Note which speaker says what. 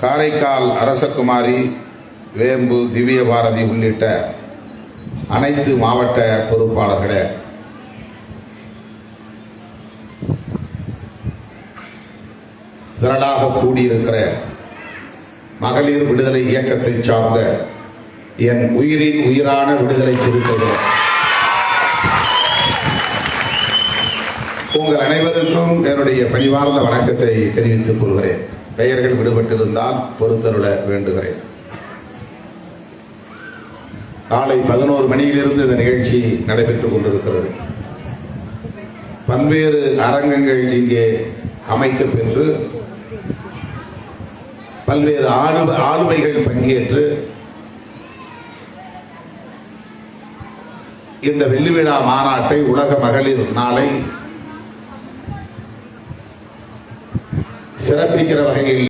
Speaker 1: காரைக்கால் அரசகுமாரி, வேம்பு, திவ்ய பாரதி உள்ளிட்ட அனைத்து மாவட்ட பொறுப்பாளர்களே, திரளாக கூடியிருக்கிற மகளிர் விடுதலை இயக்கத்தை சார்ந்த என் உயிரின் உயிரான விடுதலை சிறுத்தைகள், உங்கள் அனைவருக்கும் என்னுடைய பணிவார்ந்த வணக்கத்தை தெரிவித்துக் கொள்கிறேன். பெயர்கள் விடுபட்டிருந்தால் பொறுத்தருள வேண்டுகிறேன். காலை 11 மணியிலிருந்து இந்த நிகழ்ச்சி நடைபெற்றுக் கொண்டிருக்கிறது. பல்வேறு அரங்கங்கள் இங்கே அமைக்கப்பெற்று பல்வேறு ஆளுமைகள் பங்கேற்று இந்த வெள்ளி விழா மாநாட்டை, உலக மகளிர் நாளை சிறப்பிக்கிற வகையில்